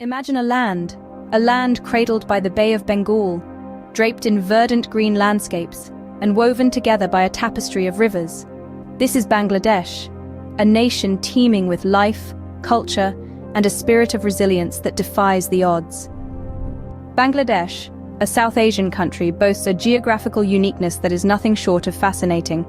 Imagine a land cradled by the Bay of Bengal, draped in verdant green landscapes, and woven together by a tapestry of rivers. This is Bangladesh, a nation teeming with life, culture, and a spirit of resilience that defies the odds. Bangladesh, a South Asian country, boasts a geographical uniqueness that is nothing short of fascinating.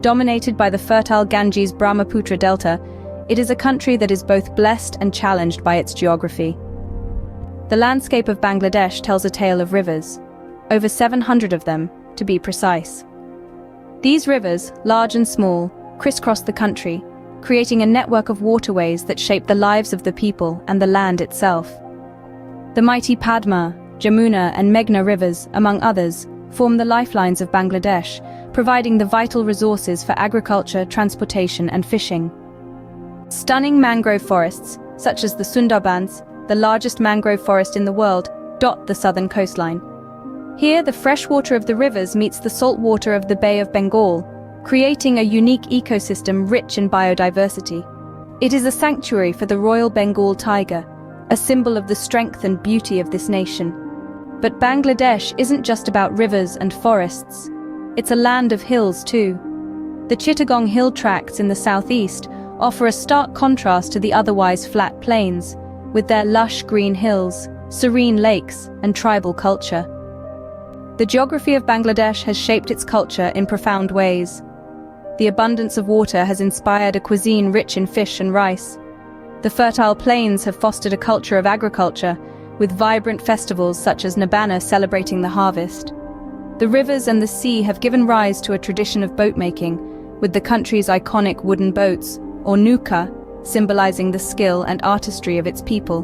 Dominated by the fertile Ganges Brahmaputra Delta, it is a country that is both blessed and challenged by its geography. The landscape of Bangladesh tells a tale of rivers, over 700 of them, to be precise. These rivers, large and small, crisscross the country, creating a network of waterways that shape the lives of the people and the land itself. The mighty Padma, Jamuna, and Meghna rivers, among others, form the lifelines of Bangladesh, providing the vital resources for agriculture, transportation, and fishing. Stunning mangrove forests, such as the Sundarbans, the largest mangrove forest in the world, dot the southern coastline. Here, the fresh water of the rivers meets the salt water of the Bay of Bengal, creating a unique ecosystem rich in biodiversity. It is a sanctuary for the Royal Bengal tiger, a symbol of the strength and beauty of this nation. But Bangladesh isn't just about rivers and forests. It's a land of hills too. The Chittagong hill tracts in the southeast offer a stark contrast to the otherwise flat plains, with their lush green hills, serene lakes, and tribal culture. The geography of Bangladesh has shaped its culture in profound ways. The abundance of water has inspired a cuisine rich in fish and rice. The fertile plains have fostered a culture of agriculture, with vibrant festivals such as Nabana celebrating the harvest. The rivers and the sea have given rise to a tradition of boat-making, with the country's iconic wooden boats, or nuka, symbolizing the skill and artistry of its people.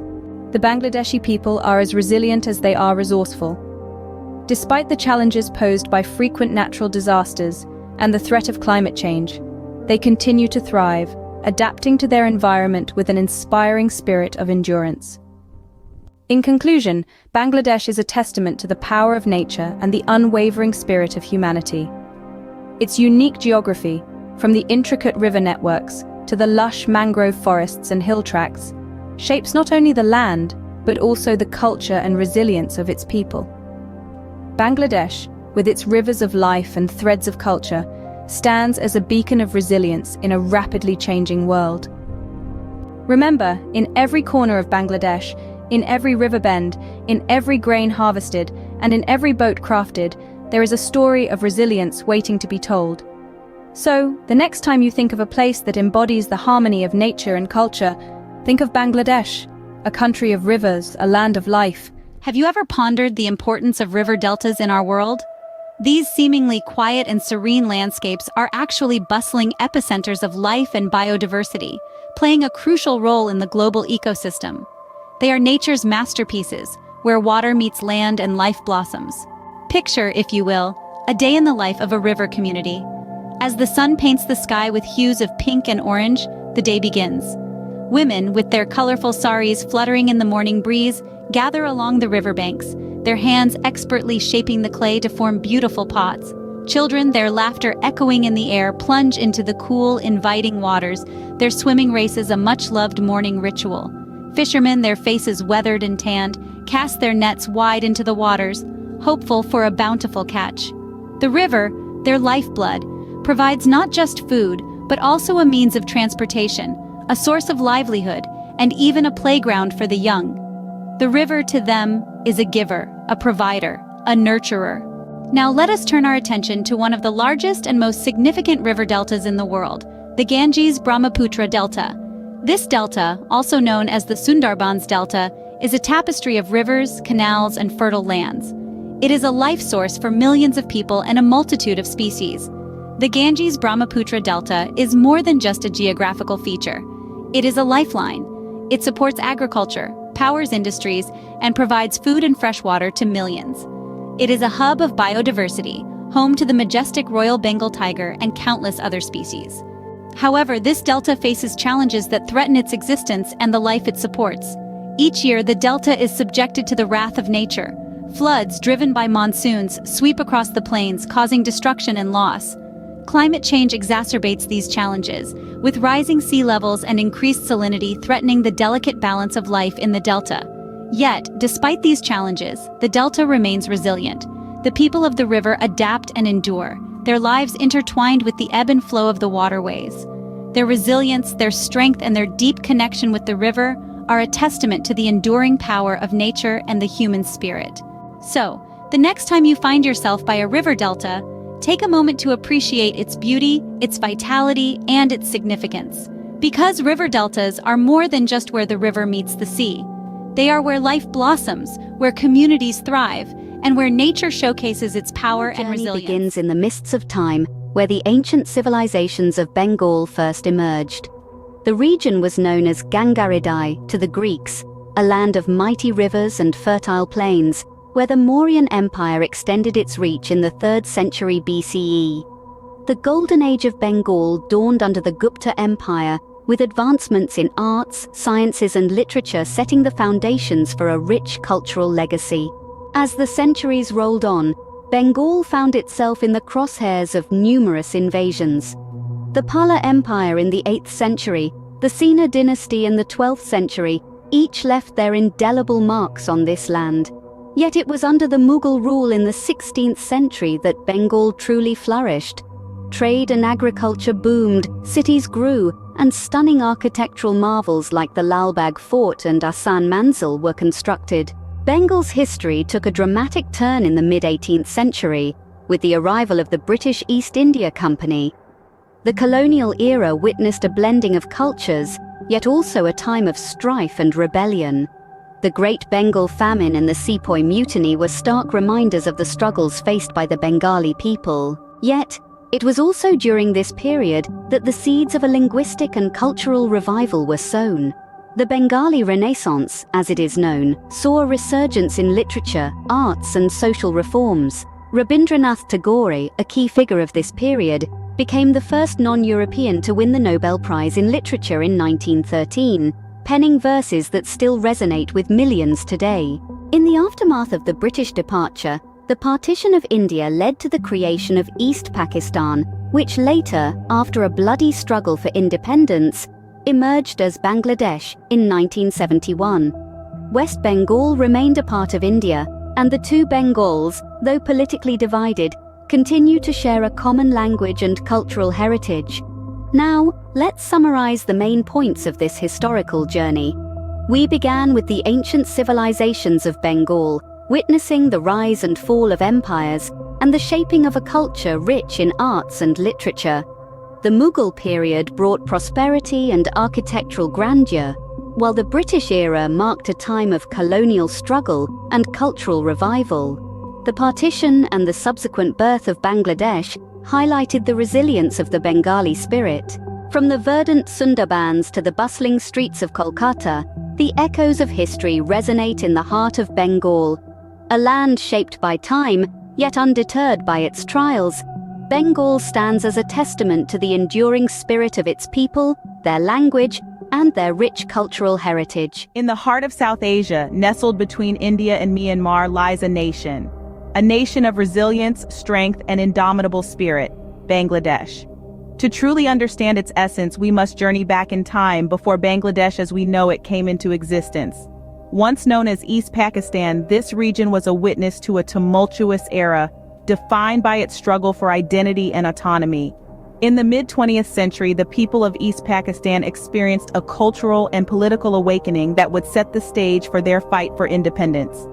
The Bangladeshi people are as resilient as they are resourceful. Despite the challenges posed by frequent natural disasters and the threat of climate change, they continue to thrive, adapting to their environment with an inspiring spirit of endurance. In conclusion, Bangladesh is a testament to the power of nature and the unwavering spirit of humanity. Its unique geography, from the intricate river networks to the lush mangrove forests and hill tracts, shapes not only the land, but also the culture and resilience of its people. Bangladesh, with its rivers of life and threads of culture, stands as a beacon of resilience in a rapidly changing world. Remember, in every corner of Bangladesh, in every river bend, in every grain harvested, and in every boat crafted, there is a story of resilience waiting to be told. So, the next time you think of a place that embodies the harmony of nature and culture, think of Bangladesh, a country of rivers, a land of life. Have you ever pondered the importance of river deltas in our world? These seemingly quiet and serene landscapes are actually bustling epicenters of life and biodiversity, playing a crucial role in the global ecosystem. They are nature's masterpieces, where water meets land and life blossoms. Picture, if you will, a day in the life of a river community. As the sun paints the sky with hues of pink and orange, the day begins. Women, with their colorful saris fluttering in the morning breeze, gather along the riverbanks, their hands expertly shaping the clay to form beautiful pots. Children, their laughter echoing in the air, plunge into the cool, inviting waters, their swimming races a much-loved morning ritual. Fishermen, their faces weathered and tanned, cast their nets wide into the waters, hopeful for a bountiful catch. The river, their lifeblood, provides not just food, but also a means of transportation, a source of livelihood, and even a playground for the young. The river to them is a giver, a provider, a nurturer. Now let us turn our attention to one of the largest and most significant river deltas in the world, the Ganges Brahmaputra Delta. This delta, also known as the Sundarbans Delta, is a tapestry of rivers, canals, and fertile lands. It is a life source for millions of people and a multitude of species. The Ganges Brahmaputra Delta is more than just a geographical feature. It is a lifeline. It supports agriculture, powers industries, and provides food and fresh water to millions. It is a hub of biodiversity, home to the majestic Royal Bengal tiger and countless other species. However, this delta faces challenges that threaten its existence and the life it supports. Each year, the delta is subjected to the wrath of nature. Floods driven by monsoons sweep across the plains, causing destruction and loss. climate change exacerbates these challenges, with rising sea levels and increased salinity threatening the delicate balance of life in the delta. Yet, despite these challenges, the delta remains resilient. The people of the river adapt and endure, their lives intertwined with the ebb and flow of the waterways. Their resilience, their strength, and their deep connection with the river are a testament to the enduring power of nature and the human spirit. So, the next time you find yourself by a river delta, take a moment to appreciate its beauty, its vitality, and its significance. Because river deltas are more than just where the river meets the sea. They are where life blossoms, where communities thrive, and where nature showcases its power and resilience. Begins in the mists of time, where the ancient civilizations of Bengal first emerged. The region was known as Gangaridai to the Greeks, a land of mighty rivers and fertile plains, where the Mauryan Empire extended its reach in the 3rd century BCE. The Golden Age of Bengal dawned under the Gupta Empire, with advancements in arts, sciences, and literature setting the foundations for a rich cultural legacy. As the centuries rolled on, Bengal found itself in the crosshairs of numerous invasions. The Pala Empire in the 8th century, the Sena dynasty in the 12th century, each left their indelible marks on this land. Yet it was under the Mughal rule in the 16th century that Bengal truly flourished. Trade and agriculture boomed, cities grew, and stunning architectural marvels like the Lal Bagh Fort and Ahsan Manzil were constructed. Bengal's history took a dramatic turn in the mid-18th century, with the arrival of the British East India Company. The colonial era witnessed a blending of cultures, yet also a time of strife and rebellion. The Great Bengal Famine and the Sepoy Mutiny were stark reminders of the struggles faced by the Bengali people. Yet, it was also during this period that the seeds of a linguistic and cultural revival were sown. The Bengali Renaissance, as it is known, saw a resurgence in literature, arts, and social reforms. Rabindranath Tagore, a key figure of this period, became the first non-European to win the Nobel Prize in Literature in 1913, penning verses that still resonate with millions today. In the aftermath of the British departure, the partition of India led to the creation of East Pakistan, which later, after a bloody struggle for independence, emerged as Bangladesh in 1971. West Bengal remained a part of India, and the two Bengals, though politically divided, continue to share a common language and cultural heritage. Now, let's summarize the main points of this historical journey. We began with the ancient civilizations of Bengal, witnessing the rise and fall of empires and the shaping of a culture rich in arts and literature. The Mughal period brought prosperity and architectural grandeur, while the British era marked a time of colonial struggle and cultural revival. The partition and the subsequent birth of Bangladesh highlighted the resilience of the Bengali spirit. From the verdant Sundarbans to the bustling streets of Kolkata, the echoes of history resonate in the heart of Bengal. A land shaped by time, yet undeterred by its trials, Bengal stands as a testament to the enduring spirit of its people, their language, and their rich cultural heritage. In the heart of South Asia, nestled between India and Myanmar, lies a nation of resilience, strength, and indomitable spirit, Bangladesh. To truly understand its essence, we must journey back in time before Bangladesh as we know it came into existence. Once known as East Pakistan, this region was a witness to a tumultuous era, defined by its struggle for identity and autonomy. In the mid-20th century, the people of East Pakistan experienced a cultural and political awakening that would set the stage for their fight for independence.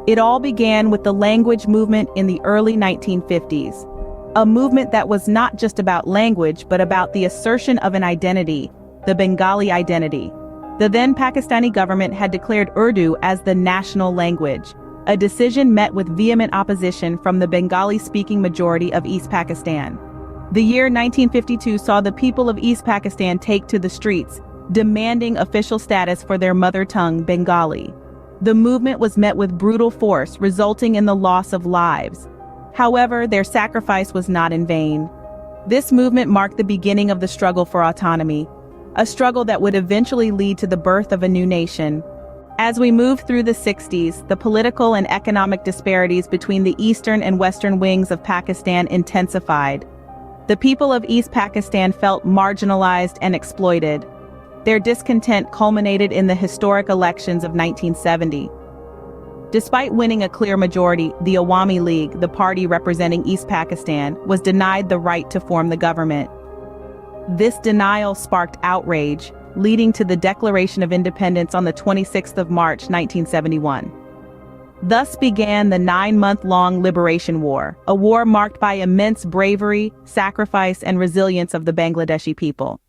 It all began with the language movement in the early 1950s, a movement that was not just about language but about the assertion of an identity, the Bengali identity. The then Pakistani government had declared Urdu as the national language, a decision met with vehement opposition from the Bengali-speaking majority of East Pakistan. The year 1952 saw the people of East Pakistan take to the streets, demanding official status for their mother tongue, Bengali. The movement was met with brutal force, resulting in the loss of lives. However, their sacrifice was not in vain. This movement marked the beginning of the struggle for autonomy, a struggle that would eventually lead to the birth of a new nation. As we moved through the 60s, the political and economic disparities between the eastern and western wings of Pakistan intensified. The people of East Pakistan felt marginalized and exploited. Their discontent culminated in the historic elections of 1970. Despite winning a clear majority, the Awami League, the party representing East Pakistan, was denied the right to form the government. This denial sparked outrage, leading to the Declaration of Independence on the 26th of March, 1971. Thus began the 9-month-long Liberation War, a war marked by immense bravery, sacrifice, and resilience of the Bangladeshi people.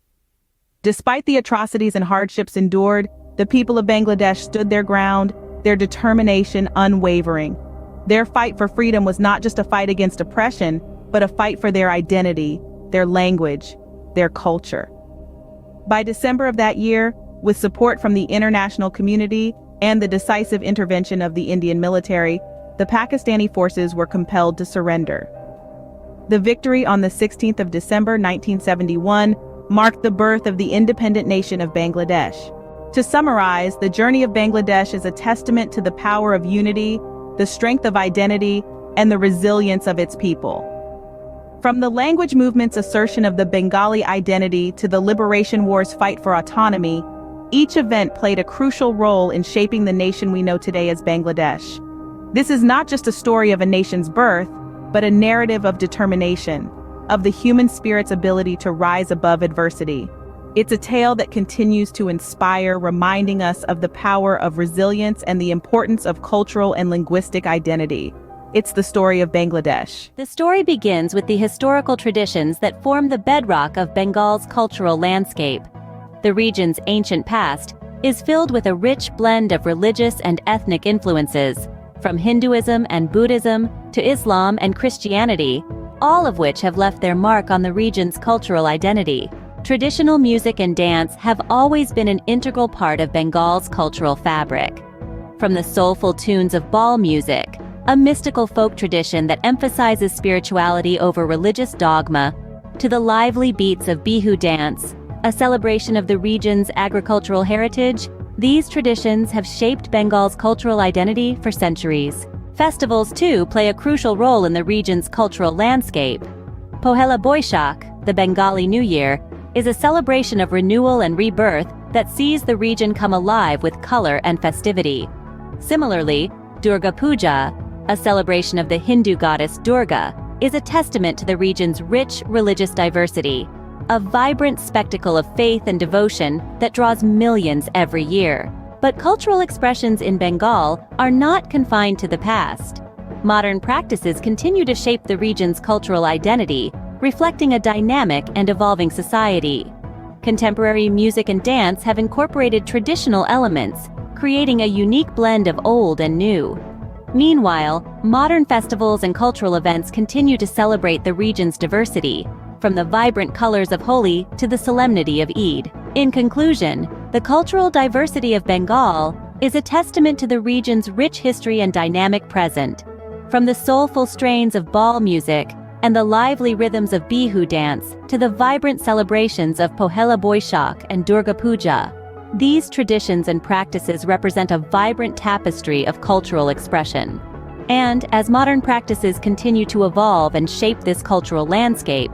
Despite the atrocities and hardships endured, the people of Bangladesh stood their ground, their determination unwavering. Their fight for freedom was not just a fight against oppression, but a fight for their identity, their language, their culture. By December of that year, with support from the international community and the decisive intervention of the Indian military, the Pakistani forces were compelled to surrender. The victory on the 16th of December 1971 marked the birth of the independent nation of Bangladesh. To summarize, the journey of Bangladesh is a testament to the power of unity, the strength of identity, and the resilience of its people. From the language movement's assertion of the Bengali identity to the Liberation War's fight for autonomy, each event played a crucial role in shaping the nation we know today as Bangladesh. This is not just a story of a nation's birth, but a narrative of determination, of the human spirit's ability to rise above adversity. It's a tale that continues to inspire, reminding us of the power of resilience and the importance of cultural and linguistic identity. It's the story of Bangladesh. The story begins with the historical traditions that form the bedrock of Bengal's cultural landscape. The region's ancient past is filled with a rich blend of religious and ethnic influences, from Hinduism and Buddhism to Islam and Christianity, all of which have left their mark on the region's cultural identity. Traditional music and dance have always been an integral part of Bengal's cultural fabric. From the soulful tunes of ball music, a mystical folk tradition that emphasizes spirituality over religious dogma, to the lively beats of Bihu dance, a celebration of the region's agricultural heritage, these traditions have shaped Bengal's cultural identity for centuries. Festivals, too, play a crucial role in the region's cultural landscape. Pohela Boishakh, the Bengali New Year, is a celebration of renewal and rebirth that sees the region come alive with color and festivity. Similarly, Durga Puja, a celebration of the Hindu goddess Durga, is a testament to the region's rich religious diversity, a vibrant spectacle of faith and devotion that draws millions every year. But cultural expressions in Bengal are not confined to the past. Modern practices continue to shape the region's cultural identity, reflecting a dynamic and evolving society. Contemporary music and dance have incorporated traditional elements, creating a unique blend of old and new. Meanwhile, modern festivals and cultural events continue to celebrate the region's diversity, from the vibrant colors of Holi to the solemnity of Eid. In conclusion, the cultural diversity of Bengal is a testament to the region's rich history and dynamic present. From the soulful strains of ball music and the lively rhythms of Bihu dance to the vibrant celebrations of Pohela Boishakh and Durga Puja, these traditions and practices represent a vibrant tapestry of cultural expression. And as modern practices continue to evolve and shape this cultural landscape,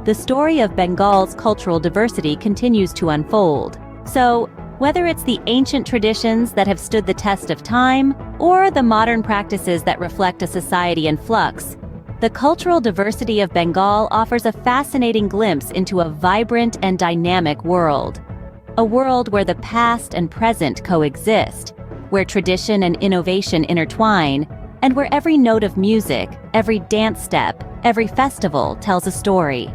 the story of Bengal's cultural diversity continues to unfold. So, whether it's the ancient traditions that have stood the test of time, or the modern practices that reflect a society in flux, the cultural diversity of Bengal offers a fascinating glimpse into a vibrant and dynamic world. A world where the past and present coexist, where tradition and innovation intertwine, and where every note of music, every dance step, every festival tells a story.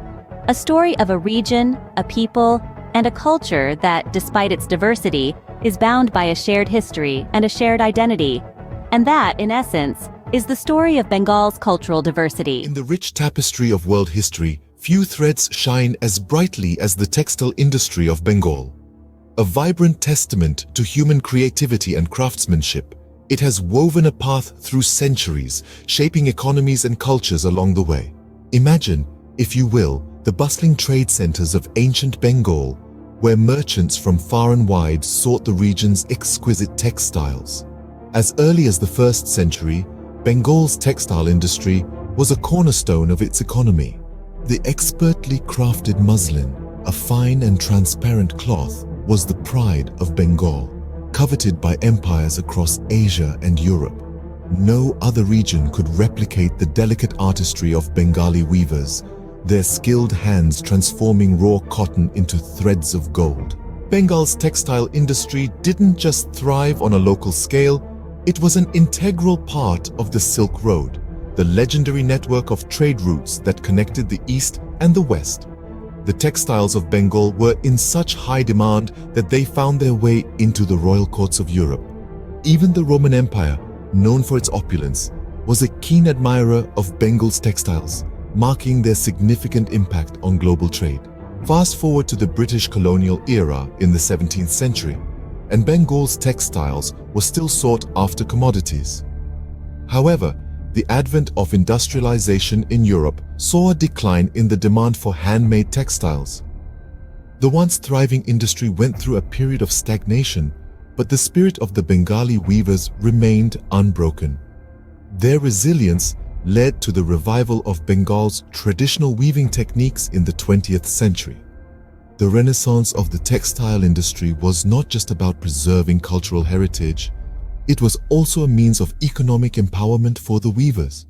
A story of a region, a people, and a culture that, despite its diversity, is bound by a shared history and a shared identity. And that, in essence, is the story of Bengal's cultural diversity. In the rich tapestry of world history, few threads shine as brightly as the textile industry of Bengal. A vibrant testament to human creativity and craftsmanship, it has woven a path through centuries, shaping economies and cultures along the way. Imagine, if you will, the bustling trade centers of ancient Bengal, where merchants from far and wide sought the region's exquisite textiles. As early as the 1st century, Bengal's textile industry was a cornerstone of its economy. The expertly crafted muslin, a fine and transparent cloth, was the pride of Bengal, coveted by empires across Asia and Europe. No other region could replicate the delicate artistry of Bengali weavers, their skilled hands transforming raw cotton into threads of gold. Bengal's textile industry didn't just thrive on a local scale, it was an integral part of the Silk Road, the legendary network of trade routes that connected the East and the West. The textiles of Bengal were in such high demand that they found their way into the royal courts of Europe. Even the Roman Empire, known for its opulence, was a keen admirer of Bengal's textiles, marking their significant impact on global trade. Fast forward to the British colonial era in the 17th century, and Bengal's textiles were still sought after commodities. However, the advent of industrialization in Europe saw a decline in the demand for handmade textiles. The once thriving industry went through a period of stagnation, but the spirit of the Bengali weavers remained unbroken. Their resilience led to the revival of Bengal's traditional weaving techniques in the 20th century. The renaissance of the textile industry was not just about preserving cultural heritage, it was also a means of economic empowerment for the weavers.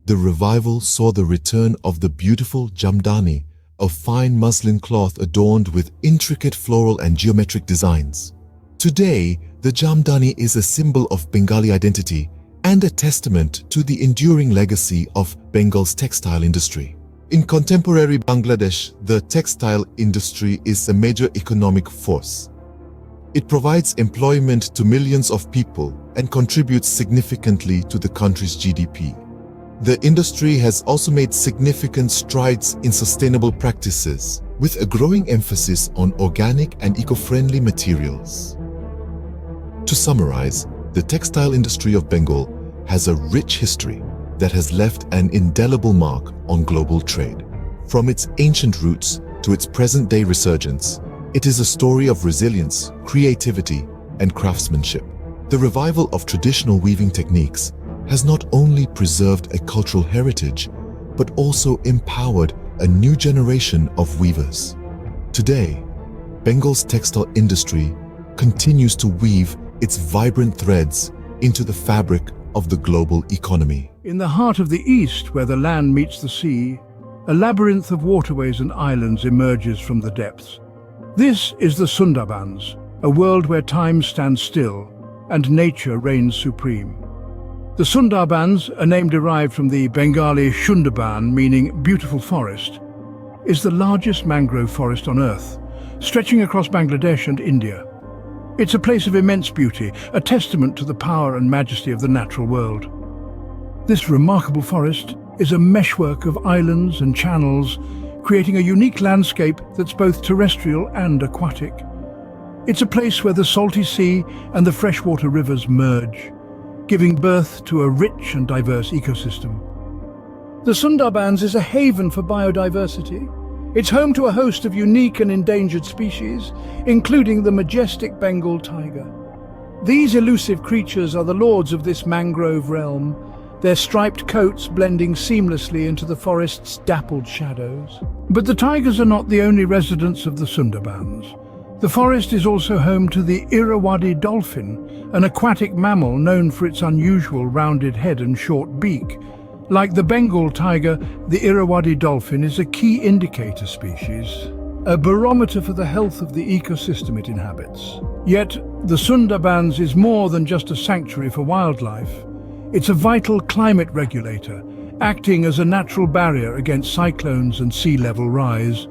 The revival saw the return of the beautiful jamdani, a fine muslin cloth adorned with intricate floral and geometric designs. Today, the jamdani is a symbol of Bengali identity and a testament to the enduring legacy of Bengal's textile industry. In contemporary Bangladesh, the textile industry is a major economic force. It provides employment to millions of people and contributes significantly to the country's GDP. The industry has also made significant strides in sustainable practices, with a growing emphasis on organic and eco-friendly materials. To summarize, the textile industry of Bengal has a rich history that has left an indelible mark on global trade. From its ancient roots to its present-day resurgence, it is a story of resilience, creativity, and craftsmanship. The revival of traditional weaving techniques has not only preserved a cultural heritage, but also empowered a new generation of weavers. Today, Bengal's textile industry continues to weave its vibrant threads into the fabric of the global economy. In the heart of the East, where the land meets the sea, a labyrinth of waterways and islands emerges from the depths. This is the Sundarbans, a world where time stands still and nature reigns supreme. The Sundarbans, a name derived from the Bengali Sundarban, meaning beautiful forest, is the largest mangrove forest on Earth, stretching across Bangladesh and India. It's a place of immense beauty, a testament to the power and majesty of the natural world. This remarkable forest is a meshwork of islands and channels, creating a unique landscape that's both terrestrial and aquatic. It's a place where the salty sea and the freshwater rivers merge, giving birth to a rich and diverse ecosystem. The Sundarbans is a haven for biodiversity. It's home to a host of unique and endangered species, including the majestic Bengal tiger. These elusive creatures are the lords of this mangrove realm, their striped coats blending seamlessly into the forest's dappled shadows. But the tigers are not the only residents of the Sundarbans. The forest is also home to the Irrawaddy dolphin, an aquatic mammal known for its unusual rounded head and short beak. Like the Bengal tiger, the Irrawaddy dolphin is a key indicator species, a barometer for the health of the ecosystem it inhabits. Yet, the Sundarbans is more than just a sanctuary for wildlife. It's a vital climate regulator, acting as a natural barrier against cyclones and sea level rise.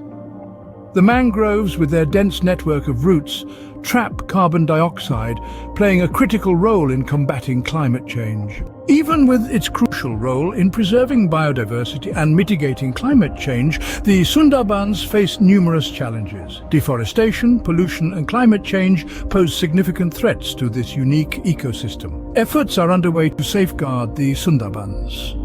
The mangroves, with their dense network of roots, trap carbon dioxide, playing a critical role in combating climate change. Even with its crucial role in preserving biodiversity and mitigating climate change, the Sundarbans face numerous challenges. Deforestation, pollution, and climate change pose significant threats to this unique ecosystem. Efforts are underway to safeguard the Sundarbans.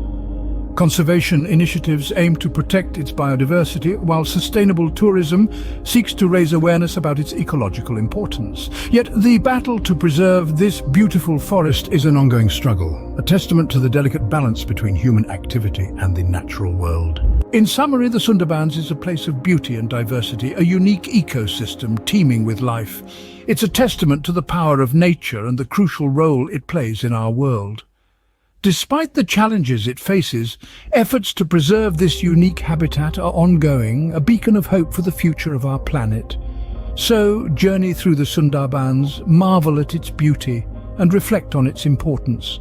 Conservation initiatives aim to protect its biodiversity, while sustainable tourism seeks to raise awareness about its ecological importance. Yet the battle to preserve this beautiful forest is an ongoing struggle, a testament to the delicate balance between human activity and the natural world. In summary, the Sundarbans is a place of beauty and diversity, a unique ecosystem teeming with life. It's a testament to the power of nature and the crucial role it plays in our world. Despite the challenges it faces, efforts to preserve this unique habitat are ongoing, a beacon of hope for the future of our planet. So, journey through the Sundarbans, marvel at its beauty, and reflect on its importance.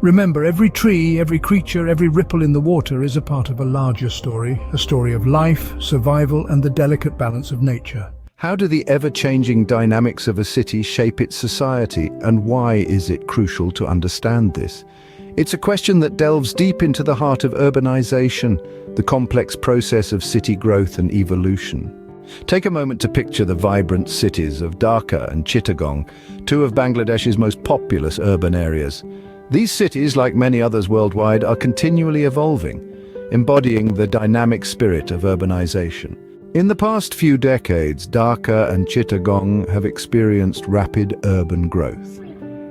Remember, every tree, every creature, every ripple in the water is a part of a larger story, a story of life, survival, and the delicate balance of nature. How do the ever-changing dynamics of a city shape its society, and why is it crucial to understand this? It's a question that delves deep into the heart of urbanization, the complex process of city growth and evolution. Take a moment to picture the vibrant cities of Dhaka and Chittagong, two of Bangladesh's most populous urban areas. These cities, like many others worldwide, are continually evolving, embodying the dynamic spirit of urbanization. In the past few decades, Dhaka and Chittagong have experienced rapid urban growth.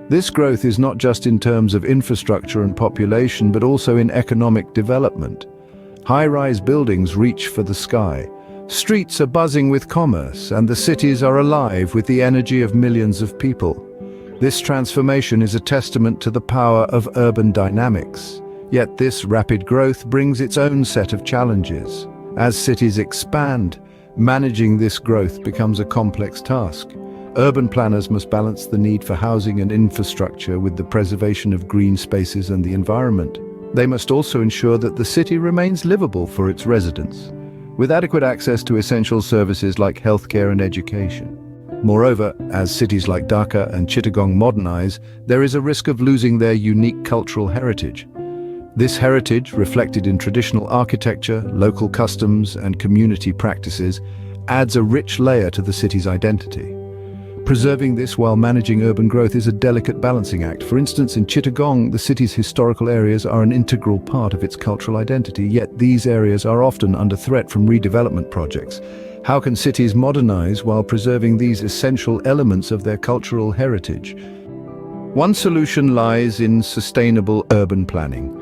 This growth is not just in terms of infrastructure and population, but also in economic development. High-rise buildings reach for the sky. Streets are buzzing with commerce, and the cities are alive with the energy of millions of people. This transformation is a testament to the power of urban dynamics. Yet this rapid growth brings its own set of challenges. As cities expand, managing this growth becomes a complex task. Urban planners must balance the need for housing and infrastructure with the preservation of green spaces and the environment. They must also ensure that the city remains livable for its residents, with adequate access to essential services like healthcare and education. Moreover, as cities like Dhaka and Chittagong modernize, there is a risk of losing their unique cultural heritage. This heritage, reflected in traditional architecture, local customs, and community practices, adds a rich layer to the city's identity. Preserving this while managing urban growth is a delicate balancing act. For instance, in Chittagong, the city's historical areas are an integral part of its cultural identity, yet these areas are often under threat from redevelopment projects. How can cities modernize while preserving these essential elements of their cultural heritage? One solution lies in sustainable urban planning.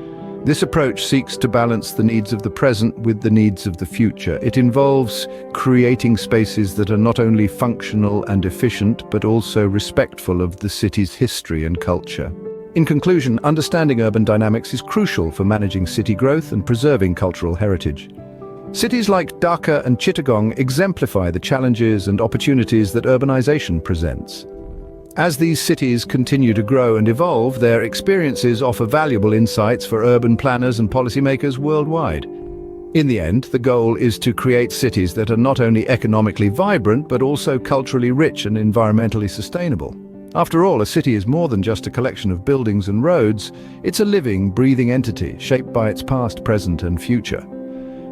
This approach seeks to balance the needs of the present with the needs of the future. It involves creating spaces that are not only functional and efficient, but also respectful of the city's history and culture. In conclusion, understanding urban dynamics is crucial for managing city growth and preserving cultural heritage. Cities like Dhaka and Chittagong exemplify the challenges and opportunities that urbanization presents. As these cities continue to grow and evolve, their experiences offer valuable insights for urban planners and policymakers worldwide. In the end, the goal is to create cities that are not only economically vibrant, but also culturally rich and environmentally sustainable. After all, a city is more than just a collection of buildings and roads. It's a living, breathing entity, shaped by its past, present, and future.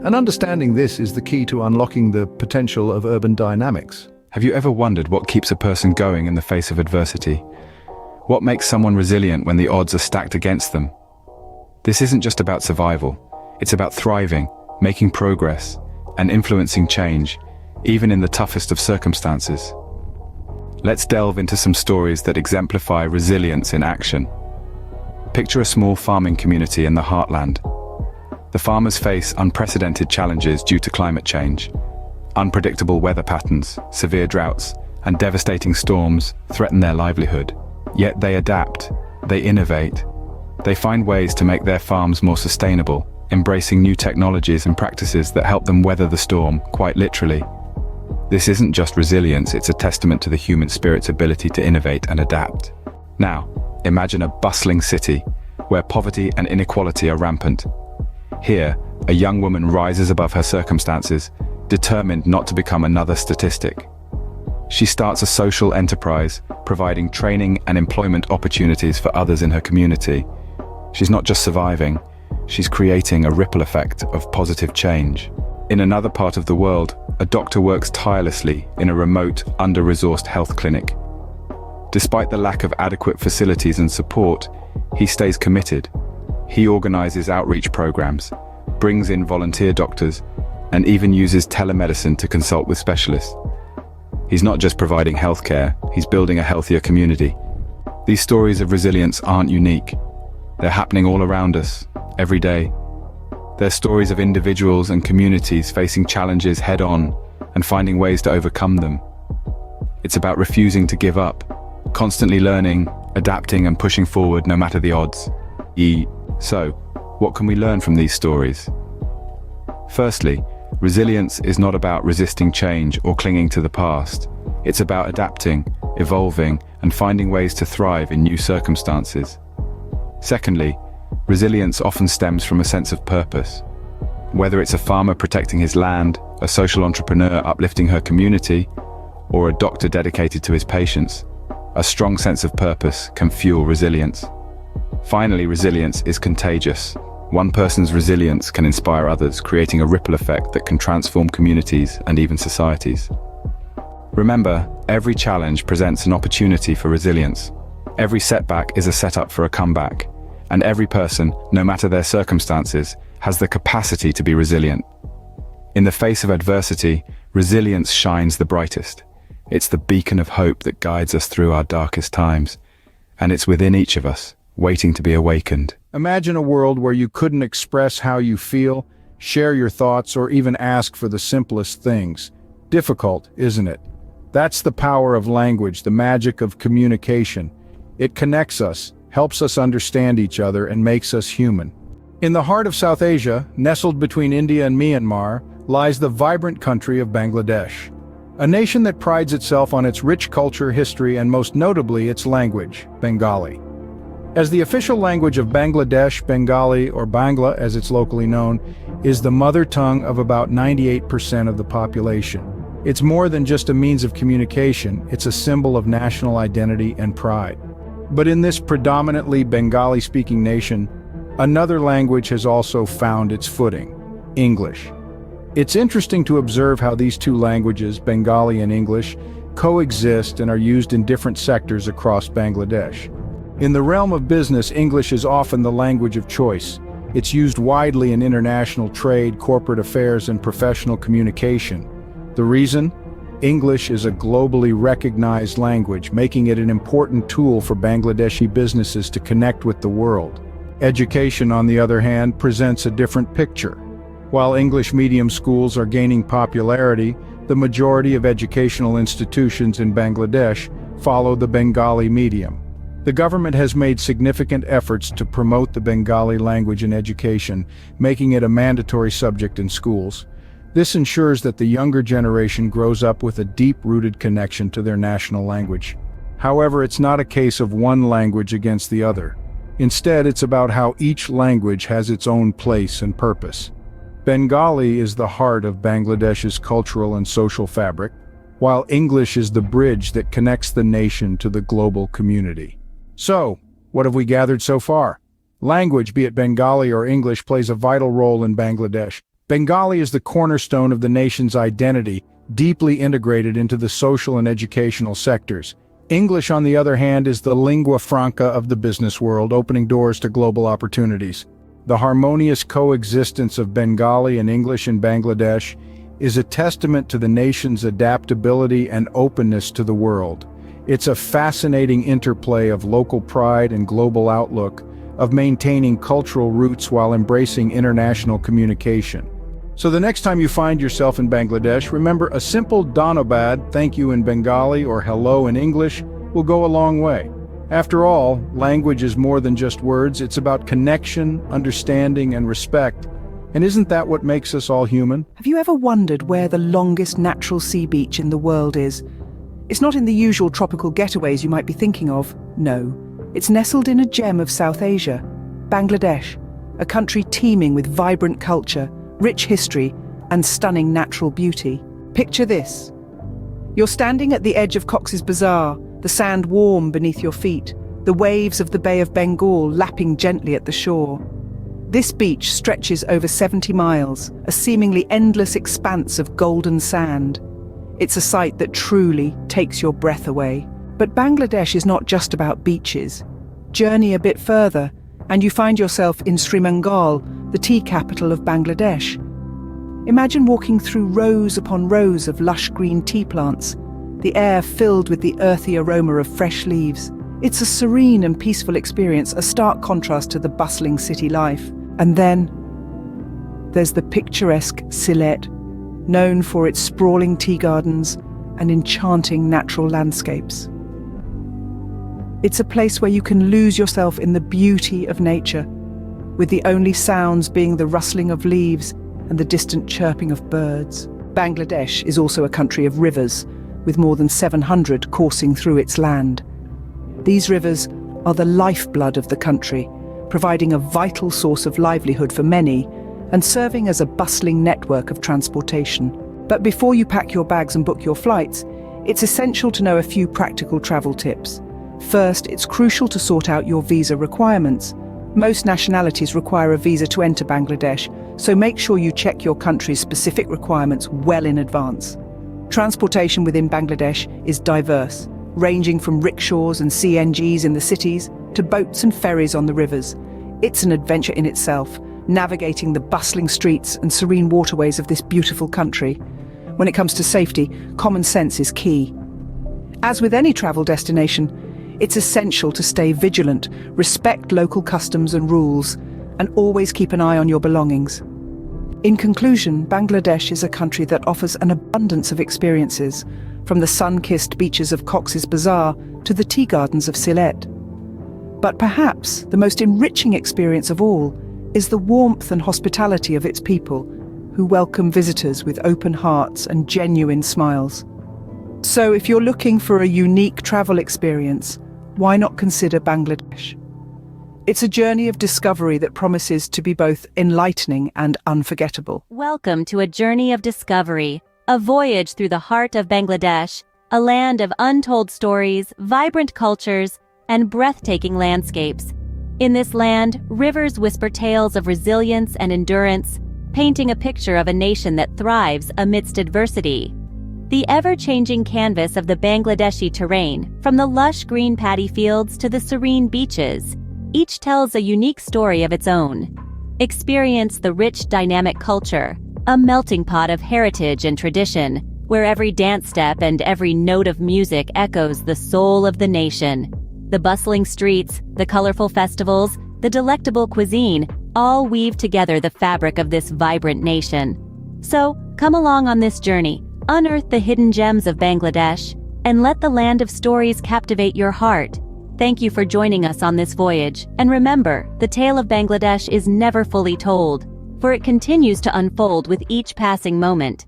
And understanding this is the key to unlocking the potential of urban dynamics. Have you ever wondered what keeps a person going in the face of adversity? What makes someone resilient when the odds are stacked against them? This isn't just about survival. It's about thriving, making progress, and influencing change, even in the toughest of circumstances. Let's delve into some stories that exemplify resilience in action. Picture a small farming community in the heartland. The farmers face unprecedented challenges due to climate change. Unpredictable weather patterns, severe droughts, and devastating storms threaten their livelihood. Yet they adapt, they innovate, they find ways to make their farms more sustainable, embracing new technologies and practices that help them weather the storm, quite literally. This isn't just resilience, it's a testament to the human spirit's ability to innovate and adapt. Now, imagine a bustling city where poverty and inequality are rampant. Here, a young woman rises above her circumstances, determined not to become another statistic. She starts a social enterprise, providing training and employment opportunities for others in her community. She's not just surviving, she's creating a ripple effect of positive change. In another part of the world, a doctor works tirelessly in a remote, under-resourced health clinic. Despite the lack of adequate facilities and support, he stays committed. He organizes outreach programs, brings in volunteer doctors, and even uses telemedicine to consult with specialists. He's not just providing healthcare, he's building a healthier community. These stories of resilience aren't unique. They're happening all around us, every day. They're stories of individuals and communities facing challenges head-on and finding ways to overcome them. It's about refusing to give up, constantly learning, adapting and pushing forward no matter the odds. So, what can we learn from these stories? Firstly, resilience is not about resisting change or clinging to the past. It's about adapting, evolving, and finding ways to thrive in new circumstances. Secondly, resilience often stems from a sense of purpose. Whether it's a farmer protecting his land, a social entrepreneur uplifting her community, or a doctor dedicated to his patients, a strong sense of purpose can fuel resilience. Finally, resilience is contagious. One person's resilience can inspire others, creating a ripple effect that can transform communities and even societies. Remember, every challenge presents an opportunity for resilience. Every setback is a setup for a comeback. And every person, no matter their circumstances, has the capacity to be resilient. In the face of adversity, resilience shines the brightest. It's the beacon of hope that guides us through our darkest times. And it's within each of us, waiting to be awakened. Imagine a world where you couldn't express how you feel, share your thoughts, or even ask for the simplest things. Difficult, isn't it? That's the power of language, the magic of communication. It connects us, helps us understand each other, and makes us human. In the heart of South Asia, nestled between India and Myanmar, lies the vibrant country of Bangladesh. A nation that prides itself on its rich culture, history, and most notably its language, Bengali. As the official language of Bangladesh, Bengali, or Bangla as it's locally known, is the mother tongue of about 98% of the population. It's more than just a means of communication, it's a symbol of national identity and pride. But in this predominantly Bengali-speaking nation, another language has also found its footing: English. It's interesting to observe how these two languages, Bengali and English, coexist and are used in different sectors across Bangladesh. In the realm of business, English is often the language of choice. It's used widely in international trade, corporate affairs, and professional communication. The reason? English is a globally recognized language, making it an important tool for Bangladeshi businesses to connect with the world. Education, on the other hand, presents a different picture. While English medium schools are gaining popularity, the majority of educational institutions in Bangladesh follow the Bengali medium. The government has made significant efforts to promote the Bengali language in education, making it a mandatory subject in schools. This ensures that the younger generation grows up with a deep-rooted connection to their national language. However, it's not a case of one language against the other. Instead, it's about how each language has its own place and purpose. Bengali is the heart of Bangladesh's cultural and social fabric, while English is the bridge that connects the nation to the global community. So, what have we gathered so far? Language, be it Bengali or English, plays a vital role in Bangladesh. Bengali is the cornerstone of the nation's identity, deeply integrated into the social and educational sectors. English, on the other hand, is the lingua franca of the business world, opening doors to global opportunities. The harmonious coexistence of Bengali and English in Bangladesh is a testament to the nation's adaptability and openness to the world. It's a fascinating interplay of local pride and global outlook, of maintaining cultural roots while embracing international communication. So the next time you find yourself in Bangladesh, remember a simple Dhanobad, thank you in Bengali, or hello in English, will go a long way. After all, language is more than just words, it's about connection, understanding, and respect. And isn't that what makes us all human? Have you ever wondered where the longest natural sea beach in the world is? It's not in the usual tropical getaways you might be thinking of, no. It's nestled in a gem of South Asia, Bangladesh, a country teeming with vibrant culture, rich history, and stunning natural beauty. Picture this. You're standing at the edge of Cox's Bazar, the sand warm beneath your feet, the waves of the Bay of Bengal lapping gently at the shore. This beach stretches over 70 miles, a seemingly endless expanse of golden sand. It's a sight that truly takes your breath away. But Bangladesh is not just about beaches. Journey a bit further, and you find yourself in Srinagar, the tea capital of Bangladesh. Imagine walking through rows upon rows of lush green tea plants, the air filled with the earthy aroma of fresh leaves. It's a serene and peaceful experience, a stark contrast to the bustling city life. And then, There's the picturesque Sylhet, known for its sprawling tea gardens and enchanting natural landscapes. It's a place where you can lose yourself in the beauty of nature, with the only sounds being the rustling of leaves and the distant chirping of birds. Bangladesh is also a country of rivers, with more than 700 coursing through its land. These rivers are the lifeblood of the country, providing a vital source of livelihood for many and serving as a bustling network of transportation. But before you pack your bags and book your flights, it's essential to know a few practical travel tips. First, it's crucial to sort out your visa requirements. Most nationalities require a visa to enter Bangladesh, so make sure you check your country's specific requirements well in advance. Transportation within Bangladesh is diverse, ranging from rickshaws and CNGs in the cities to boats and ferries on the rivers. It's an adventure in itself, navigating the bustling streets and serene waterways of this beautiful country. When it comes to safety, common sense is key. As with any travel destination, it's essential to stay vigilant, respect local customs and rules, and always keep an eye on your belongings. In conclusion, Bangladesh is a country that offers an abundance of experiences, from the sun-kissed beaches of Cox's Bazar to the tea gardens of Sylhet. But perhaps the most enriching experience of all is the warmth and hospitality of its people, who welcome visitors with open hearts and genuine smiles. So if you're looking for a unique travel experience, why not consider Bangladesh? It's a journey of discovery that promises to be both enlightening and unforgettable. Welcome to a journey of discovery, a voyage through the heart of Bangladesh, a land of untold stories, vibrant cultures, and breathtaking landscapes. In this land, rivers whisper tales of resilience and endurance, painting a picture of a nation that thrives amidst adversity. The ever-changing canvas of the Bangladeshi terrain, from the lush green paddy fields to the serene beaches, each tells a unique story of its own. Experience the rich, dynamic culture, a melting pot of heritage and tradition, where every dance step and every note of music echoes the soul of the nation. The bustling streets, the colorful festivals, the delectable cuisine, all weave together the fabric of this vibrant nation. So, come along on this journey, unearth the hidden gems of Bangladesh, and let the land of stories captivate your heart. Thank you for joining us on this voyage, and remember, the tale of Bangladesh is never fully told, for it continues to unfold with each passing moment.